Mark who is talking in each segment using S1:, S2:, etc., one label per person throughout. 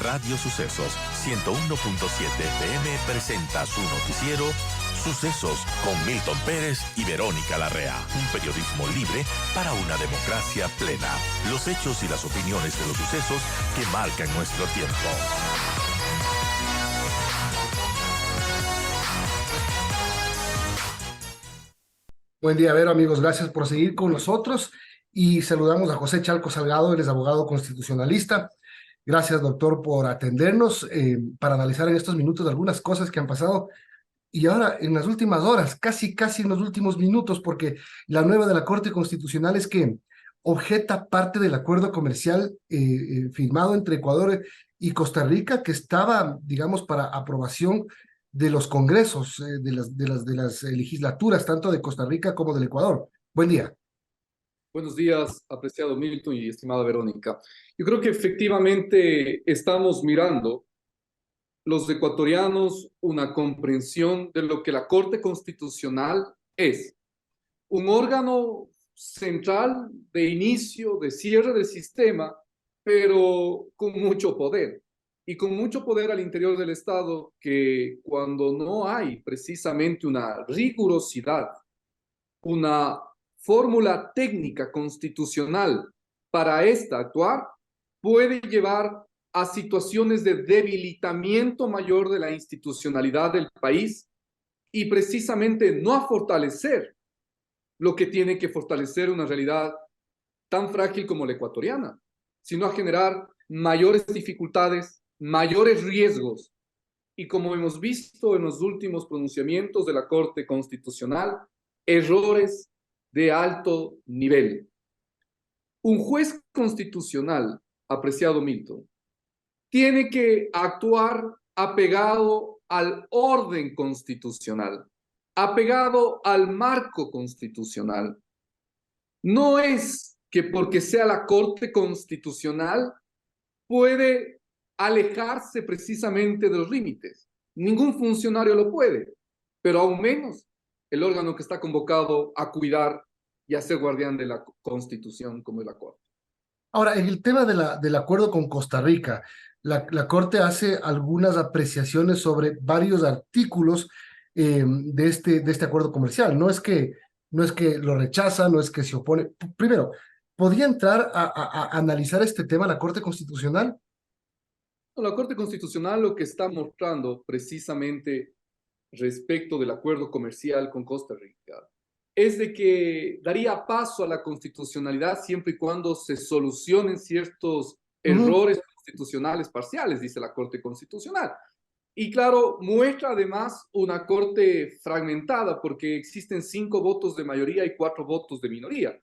S1: Radio Sucesos 101.7 FM presenta su noticiero Sucesos con Milton Pérez y Verónica Larrea. Un periodismo libre para una democracia plena. Los hechos y las opiniones de los sucesos que marcan nuestro tiempo.
S2: Buen día, Vero, amigos. Gracias por seguir con nosotros y saludamos a José Chalco Salgado, él es abogado constitucionalista. Gracias, doctor, por atendernos para analizar en estos minutos algunas cosas que han pasado y ahora en las últimas horas, casi en los últimos minutos, porque la nueva de la Corte Constitucional es que objeta parte del acuerdo comercial firmado entre Ecuador y Costa Rica que estaba, digamos, para aprobación de los congresos, de las legislaturas, tanto de Costa Rica como del Ecuador. Buen día.
S3: Buenos días, apreciado Milton y estimada Verónica. Yo creo que efectivamente estamos mirando los ecuatorianos una comprensión de lo que la Corte Constitucional es. Un órgano central de inicio, de cierre del sistema, pero con mucho poder. Y con mucho poder al interior del Estado que cuando no hay precisamente una rigurosidad, una fórmula técnica constitucional para actuar, puede llevar a situaciones de debilitamiento mayor de la institucionalidad del país y precisamente no a fortalecer lo que tiene que fortalecer una realidad tan frágil como la ecuatoriana, sino a generar mayores dificultades, mayores riesgos. Y como hemos visto en los últimos pronunciamientos de la Corte Constitucional, errores de alto nivel. Un juez constitucional, apreciado Milton, tiene que actuar apegado al orden constitucional, apegado al marco constitucional. No es que porque sea la Corte Constitucional puede alejarse precisamente de los límites. Ningún funcionario lo puede, pero aún menos el órgano que está convocado a cuidar y a ser guardián de la Constitución como es la Corte.
S2: Ahora, en el tema del acuerdo con Costa Rica, la Corte hace algunas apreciaciones sobre varios artículos de este acuerdo comercial. No es que lo rechaza, no es que se opone. Primero, ¿podría entrar a analizar este tema la Corte Constitucional?
S3: La Corte Constitucional lo que está mostrando precisamente respecto del acuerdo comercial con Costa Rica es de que daría paso a la constitucionalidad siempre y cuando se solucionen ciertos errores constitucionales parciales, dice la Corte Constitucional. Y claro, muestra además una Corte fragmentada porque existen 5 votos de mayoría y 4 votos de minoría.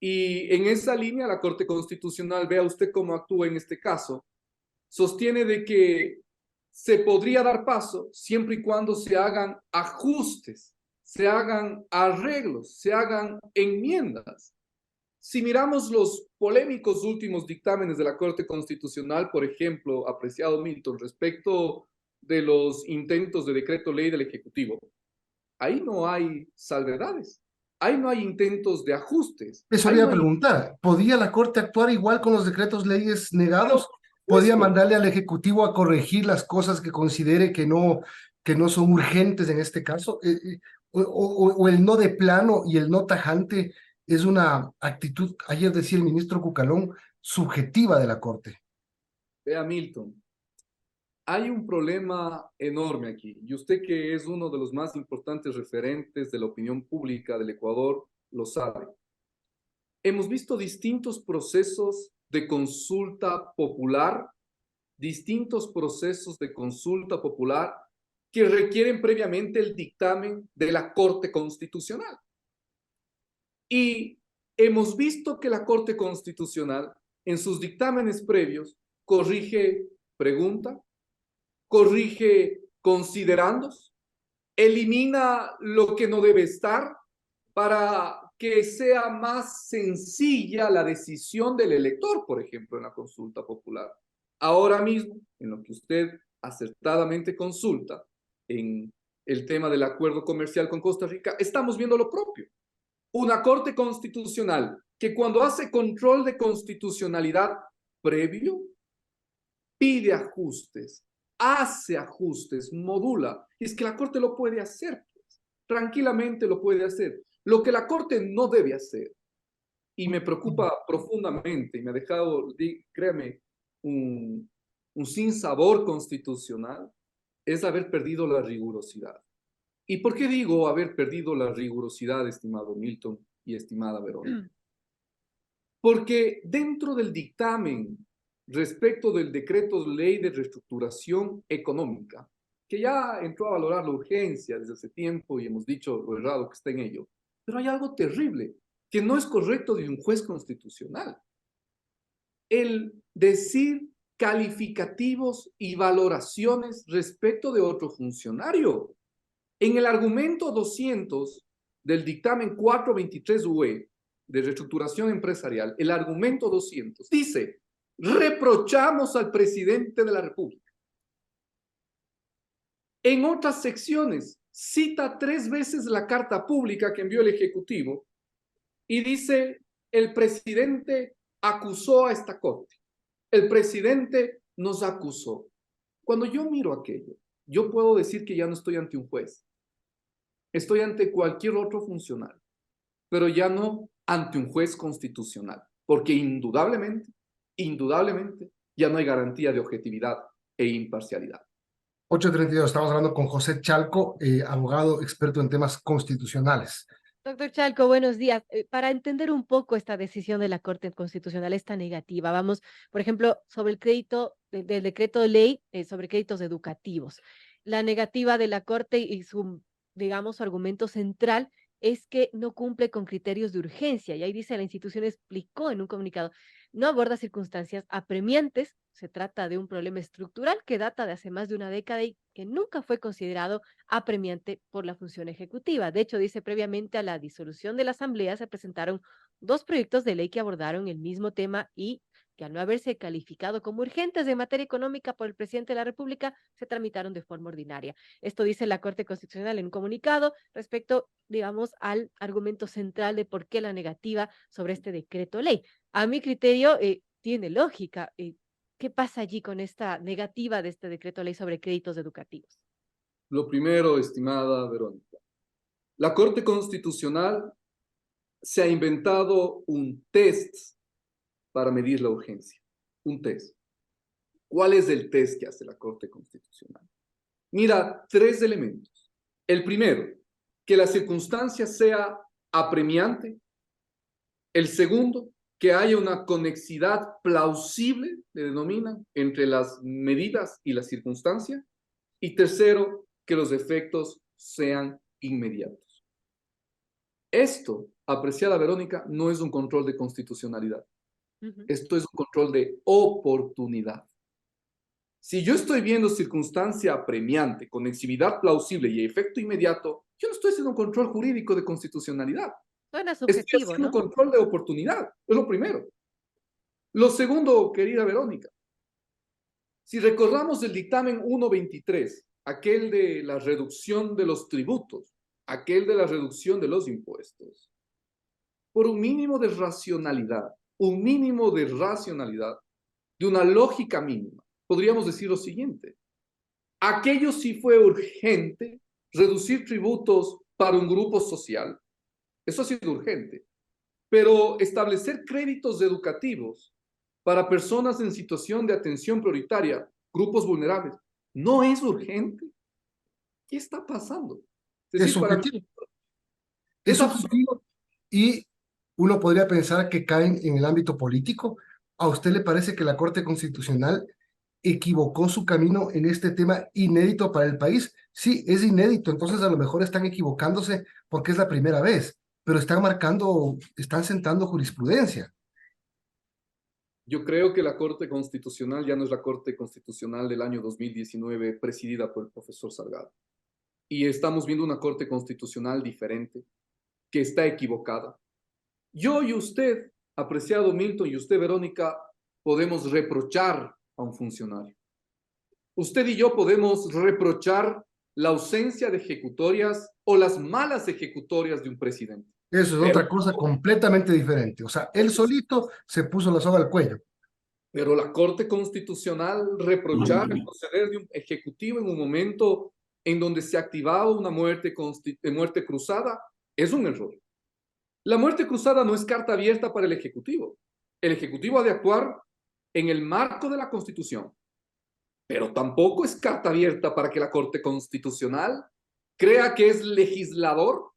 S3: Y en esa línea la Corte Constitucional, vea usted cómo actúa en este caso, sostiene de que se podría dar paso siempre y cuando se hagan ajustes, se hagan arreglos, se hagan enmiendas. Si miramos los polémicos últimos dictámenes de la Corte Constitucional, por ejemplo, apreciado Milton, respecto de los intentos de decreto ley del Ejecutivo, ahí no hay salvedades, ahí no hay intentos de ajustes.
S2: Eso le iba a preguntar, ¿podía la Corte actuar igual con los decretos leyes negados? ¿Podía mandarle al Ejecutivo a corregir las cosas que considere que no son urgentes en este caso? O el no de plano y el no tajante es una actitud, ayer decía el ministro Cucalón, subjetiva de la Corte.
S3: Vea, Milton, hay un problema enorme aquí, y usted que es uno de los más importantes referentes de la opinión pública del Ecuador, lo sabe. Hemos visto distintos procesos de consulta popular, que requieren previamente el dictamen de la Corte Constitucional. Y hemos visto que la Corte Constitucional, en sus dictámenes previos, corrige pregunta, corrige considerandos, elimina lo que no debe estar para que sea más sencilla la decisión del elector, por ejemplo, en la consulta popular. Ahora mismo, en lo que usted acertadamente consulta, en el tema del acuerdo comercial con Costa Rica, estamos viendo lo propio. Una Corte Constitucional que cuando hace control de constitucionalidad previo, pide ajustes, hace ajustes, modula. Y es que la Corte lo puede hacer, pues. Tranquilamente lo puede hacer. Lo que la Corte no debe hacer, y me preocupa profundamente, y me ha dejado, créame, un sinsabor constitucional, es haber perdido la rigurosidad. ¿Y por qué digo haber perdido la rigurosidad, estimado Milton y estimada Verónica? Porque dentro del dictamen respecto del decreto ley de reestructuración económica, que ya entró a valorar la urgencia desde hace tiempo y hemos dicho lo errado que está en ello, pero hay algo terrible que no es correcto de un juez constitucional. El decir calificativos y valoraciones respecto de otro funcionario. En el argumento 200 del dictamen 423 UE de reestructuración empresarial, el argumento 200 dice, reprochamos al presidente de la República. En otras secciones cita 3 veces la carta pública que envió el Ejecutivo y dice, el presidente acusó a esta corte. El presidente nos acusó. Cuando yo miro aquello, yo puedo decir que ya no estoy ante un juez. Estoy ante cualquier otro funcionario, pero ya no ante un juez constitucional, porque indudablemente, ya no hay garantía de objetividad e imparcialidad.
S2: 8:32, estamos hablando con José Chalco, abogado experto en temas constitucionales.
S4: Doctor Chalco, buenos días. Para entender un poco esta decisión de la Corte Constitucional, esta negativa, vamos, por ejemplo, sobre el crédito del decreto de ley sobre créditos educativos. La negativa de la Corte y su, digamos, su argumento central es que no cumple con criterios de urgencia. Y ahí dice, la institución explicó en un comunicado, no aborda circunstancias apremiantes, se trata de un problema estructural que data de hace más de una década y que nunca fue considerado apremiante por la función ejecutiva. De hecho, dice, previamente a la disolución de la Asamblea se presentaron 2 proyectos de ley que abordaron el mismo tema y que al no haberse calificado como urgentes de materia económica por el presidente de la República, se tramitaron de forma ordinaria. Esto dice la Corte Constitucional en un comunicado respecto, digamos, al argumento central de por qué la negativa sobre este decreto ley. A mi criterio, tiene lógica. ¿Qué pasa allí con esta negativa de este decreto ley sobre créditos educativos?
S3: Lo primero, estimada Verónica, la Corte Constitucional se ha inventado un test para medir la urgencia. Un test. ¿Cuál es el test que hace la Corte Constitucional? Mira, 3 elementos. El primero, que la circunstancia sea apremiante. El segundo, que haya una conexidad plausible, le denominan, entre las medidas y la circunstancia. Y tercero, que los efectos sean inmediatos. Esto, apreciada Verónica, no es un control de constitucionalidad. Esto es un control de oportunidad. Si yo estoy viendo circunstancia apremiante, conexividad plausible y efecto inmediato, yo no estoy haciendo un control jurídico de constitucionalidad.
S4: Suena
S3: Estoy
S4: subjetivo,
S3: haciendo
S4: ¿no?
S3: un control de oportunidad. Es lo primero. Lo segundo, querida Verónica, si recordamos el dictamen 123, aquel de la reducción de los tributos, aquel de la reducción de los impuestos, por un mínimo de racionalidad, de una lógica mínima, podríamos decir lo siguiente. Aquello sí fue urgente, reducir tributos para un grupo social, eso ha sido urgente, pero establecer créditos educativos para personas en situación de atención prioritaria, grupos vulnerables, ¿no es urgente? ¿Qué está pasando? Es decir, para mí,
S2: Es subjetivo y uno podría pensar que caen en el ámbito político. ¿A usted le parece que la Corte Constitucional equivocó su camino en este tema inédito para el país? Sí, es inédito, entonces a lo mejor están equivocándose porque es la primera vez, pero están sentando jurisprudencia.
S3: yo creo que la Corte Constitucional ya no es la Corte Constitucional del año 2019 presidida por el profesor Salgado. Y estamos viendo una Corte Constitucional diferente, que está equivocada. Yo y usted, apreciado Milton, y usted, Verónica, podemos reprochar a un funcionario. Usted y yo podemos reprochar la ausencia de ejecutorias o las malas ejecutorias de un presidente.
S2: Eso es otra cosa completamente diferente. O sea, él solito se puso la soga al cuello.
S3: Pero la Corte Constitucional reprochar el proceder de un ejecutivo en un momento en donde se activaba una muerte cruzada es un error. La muerte cruzada no es carta abierta para el Ejecutivo. El Ejecutivo ha de actuar en el marco de la Constitución, pero tampoco es carta abierta para que la Corte Constitucional crea que es legislador,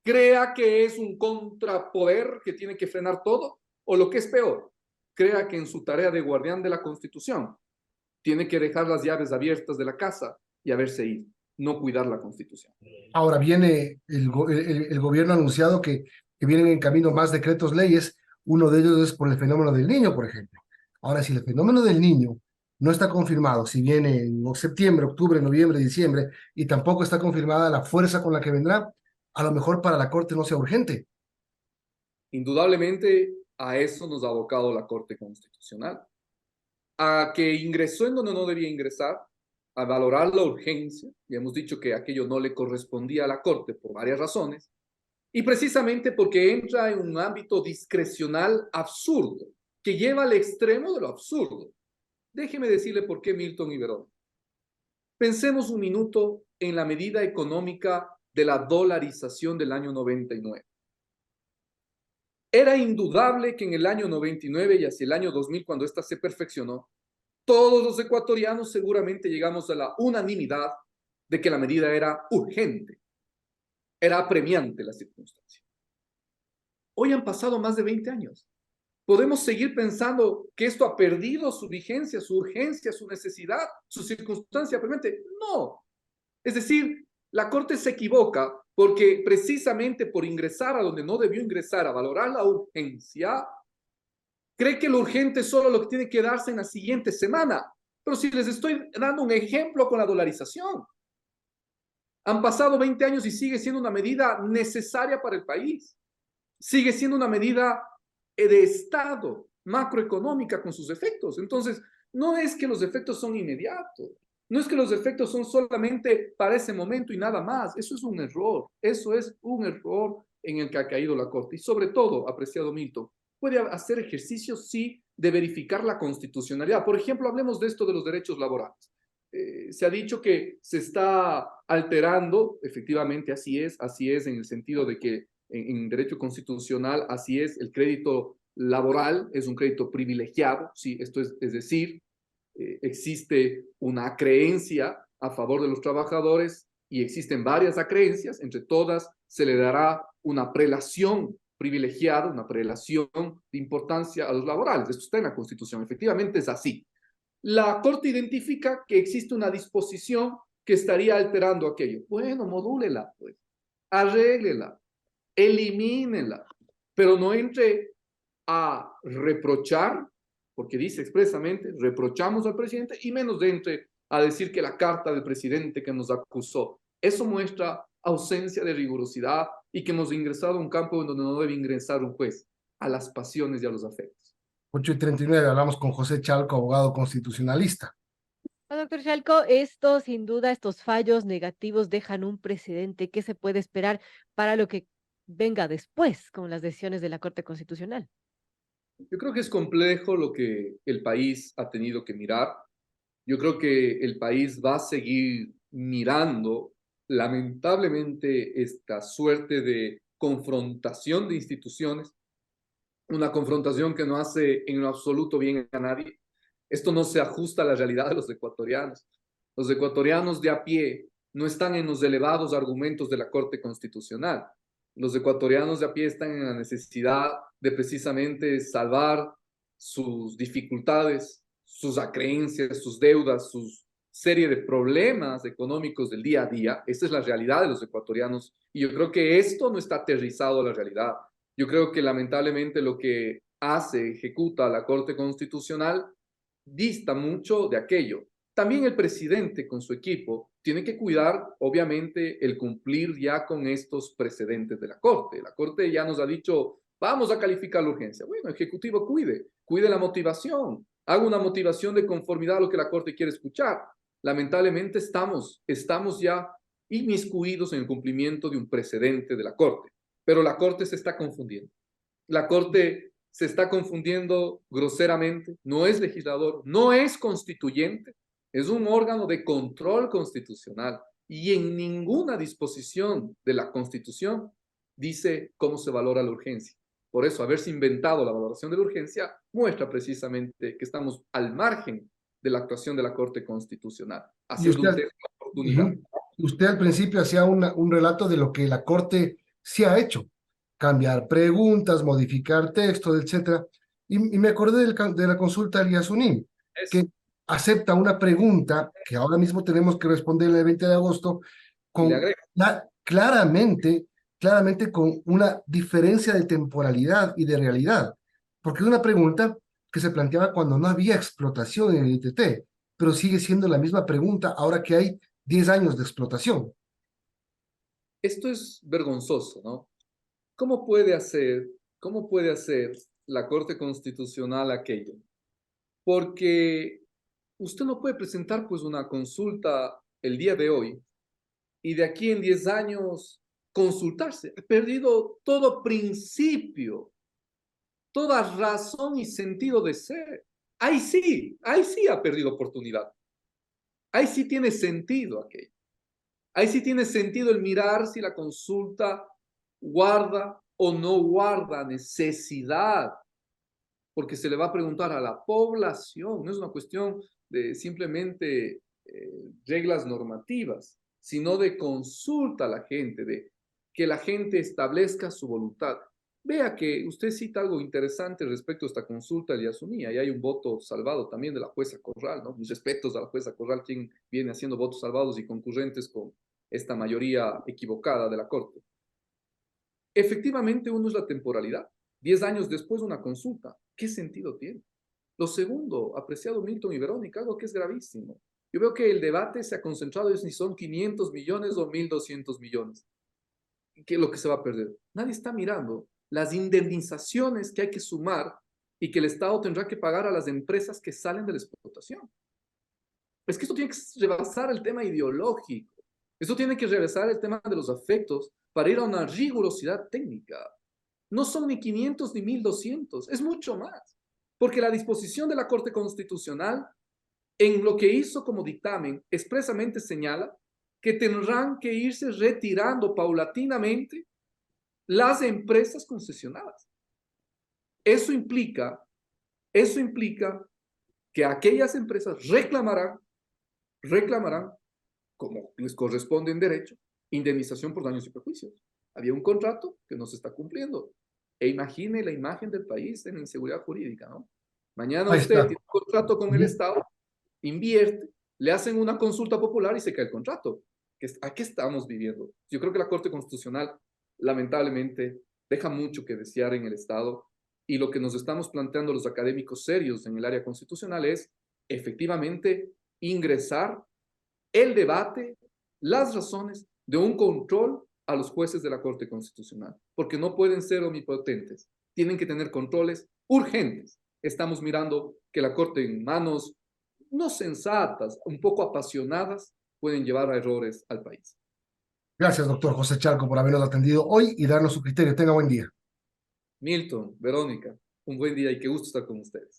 S3: crea que es un contrapoder que tiene que frenar todo, o lo que es peor, crea que en su tarea de guardián de la Constitución tiene que dejar las llaves abiertas de la casa y haberse ido, no cuidar la Constitución.
S2: Ahora viene el gobierno ha anunciado que vienen en camino más decretos leyes. Uno de ellos es por el fenómeno del Niño, por ejemplo. Ahora, si el fenómeno del Niño no está confirmado, si viene en septiembre, octubre, noviembre, diciembre, y tampoco está confirmada la fuerza con la que vendrá, a lo mejor para la Corte no sea urgente.
S3: Indudablemente a eso nos ha abocado la Corte Constitucional, a que ingresó en donde no debía ingresar, a valorar la urgencia, y hemos dicho que aquello no le correspondía a la Corte por varias razones, y precisamente porque entra en un ámbito discrecional absurdo, que lleva al extremo de lo absurdo. Déjeme decirle por qué Milton y Verón. Pensemos un minuto en la medida económica de la dolarización del año 99. Era indudable que en el año 99 y hacia el año 2000, cuando ésta se perfeccionó, todos los ecuatorianos seguramente llegamos a la unanimidad de que la medida era urgente, era apremiante la circunstancia. Hoy han pasado más de 20 años. ¿Podemos seguir pensando que esto ha perdido su vigencia, su urgencia, su necesidad, su circunstancia apremiante? No. Es decir, la Corte se equivoca porque precisamente por ingresar a donde no debió ingresar, a valorar la urgencia, cree que lo urgente es solo lo que tiene que darse en la siguiente semana. Pero si les estoy dando un ejemplo con la dolarización, han pasado 20 años y sigue siendo una medida necesaria para el país. Sigue siendo una medida de Estado, macroeconómica con sus efectos. Entonces, no es que los efectos son inmediatos. No es que los efectos son solamente para ese momento y nada más. Eso es un error. Eso es un error en el que ha caído la Corte. Y sobre todo, apreciado Milton, puede hacer ejercicios, sí, de verificar la constitucionalidad. Por ejemplo, hablemos de esto de los derechos laborales. Se ha dicho que se está alterando, efectivamente así es en el sentido de que en derecho constitucional así es, el crédito laboral es un crédito privilegiado, sí, esto es decir, existe una creencia a favor de los trabajadores y existen varias acreencias, entre todas se le dará una prelación privilegiada, una prelación de importancia a los laborales. Esto está en la Constitución, efectivamente es así. La Corte identifica que existe una disposición que estaría alterando aquello. Bueno, modúlela, pues, arréglela, elimínela, pero no entre a reprochar, porque dice expresamente, reprochamos al presidente, y menos entre a decir que la carta del presidente que nos acusó. Eso muestra ausencia de rigurosidad y que hemos ingresado a un campo en donde no debe ingresar un juez, a las pasiones y a los afectos.
S2: 8:39, hablamos con José Chalco, abogado constitucionalista.
S4: Doctor Chalco, esto sin duda, estos fallos negativos dejan un precedente. ¿Qué se puede esperar para lo que venga después con las decisiones de la Corte Constitucional?
S3: Yo creo que es complejo lo que el país ha tenido que mirar. Yo creo que el país va a seguir mirando, lamentablemente, esta suerte de confrontación de instituciones, una confrontación que no hace en lo absoluto bien a nadie. Esto no se ajusta a la realidad de los ecuatorianos. Los ecuatorianos de a pie no están en los elevados argumentos de la Corte Constitucional. Los ecuatorianos de a pie están en la necesidad de precisamente salvar sus dificultades, sus acreencias, sus deudas, su serie de problemas económicos del día a día. Esa es la realidad de los ecuatorianos y yo creo que esto no está aterrizado a la realidad. Yo creo que lamentablemente lo que ejecuta la Corte Constitucional dista mucho de aquello. También el presidente con su equipo tiene que cuidar, obviamente, el cumplir ya con estos precedentes de la Corte. La Corte ya nos ha dicho, vamos a calificar la urgencia. Bueno, el Ejecutivo cuide la motivación, haga una motivación de conformidad a lo que la Corte quiere escuchar. Lamentablemente estamos ya inmiscuidos en el cumplimiento de un precedente de la Corte, pero la Corte se está confundiendo. La Corte se está confundiendo groseramente, no es legislador, no es constituyente, es un órgano de control constitucional y en ninguna disposición de la Constitución dice cómo se valora la urgencia. Por eso, haberse inventado la valoración de la urgencia muestra precisamente que estamos al margen de la actuación de la Corte Constitucional,
S2: Y
S3: haciendo un texto de oportunidad.
S2: Usted al principio hacía un relato de lo que la Corte sí ha hecho, cambiar preguntas, modificar textos, etcétera. Y me acordé de la consulta al Yasuní, que acepta una pregunta que ahora mismo tenemos que responder el 20 de agosto con claramente con una diferencia de temporalidad y de realidad, porque es una pregunta que se planteaba cuando no había explotación en el ITT, pero sigue siendo la misma pregunta ahora que hay 10 años de explotación.
S3: Esto es vergonzoso, ¿no? ¿Cómo puede hacer la Corte Constitucional aquello? Porque usted no puede presentar pues una consulta el día de hoy y de aquí en 10 años consultarse. Ha perdido todo principio, toda razón y sentido de ser. Ahí sí ha perdido oportunidad. Ahí sí tiene sentido aquello. Ahí sí tiene sentido el mirar si la consulta guarda o no guarda necesidad, porque se le va a preguntar a la población, no es una cuestión de simplemente reglas normativas, sino de consulta a la gente, de que la gente establezca su voluntad. Vea que usted cita algo interesante respecto a esta consulta de Yasuní, y hay un voto salvado también de la jueza Corral, ¿no? Mis respetos a la jueza Corral, quien viene haciendo votos salvados y concurrentes con esta mayoría equivocada de la Corte. Efectivamente, uno es la temporalidad. 10 años después de una consulta, ¿qué sentido tiene? Lo segundo, apreciado Milton y Verónica, algo que es gravísimo. Yo veo que el debate se ha concentrado en si son 500 millones o 1.200 millones. ¿Qué es lo que se va a perder? Nadie está mirando las indemnizaciones que hay que sumar y que el Estado tendrá que pagar a las empresas que salen de la explotación. Es que esto tiene que rebasar el tema ideológico. Esto tiene que rebasar el tema de los afectos para ir a una rigurosidad técnica. No son ni 500 ni 1.200, es mucho más. Porque la disposición de la Corte Constitucional, en lo que hizo como dictamen, expresamente señala que tendrán que irse retirando paulatinamente las empresas concesionadas. Eso implica que aquellas empresas reclamarán, como les corresponde en derecho, indemnización por daños y perjuicios. Había un contrato que no se está cumpliendo. E imagine la imagen del país en inseguridad jurídica, ¿no? Mañana usted tiene un contrato con el Estado, invierte, le hacen una consulta popular y se cae el contrato. ¿A qué estamos viviendo? Yo creo que la Corte Constitucional, lamentablemente, deja mucho que desear en el Estado, y lo que nos estamos planteando los académicos serios en el área constitucional es, efectivamente, ingresar el debate, las razones de un control a los jueces de la Corte Constitucional, porque no pueden ser omnipotentes, tienen que tener controles urgentes. Estamos mirando que la Corte en manos no sensatas, un poco apasionadas, pueden llevar a errores al país.
S2: Gracias, doctor José Chalco, por habernos atendido hoy y darnos su criterio. Tenga buen día.
S3: Milton, Verónica, un buen día y qué gusto estar con ustedes.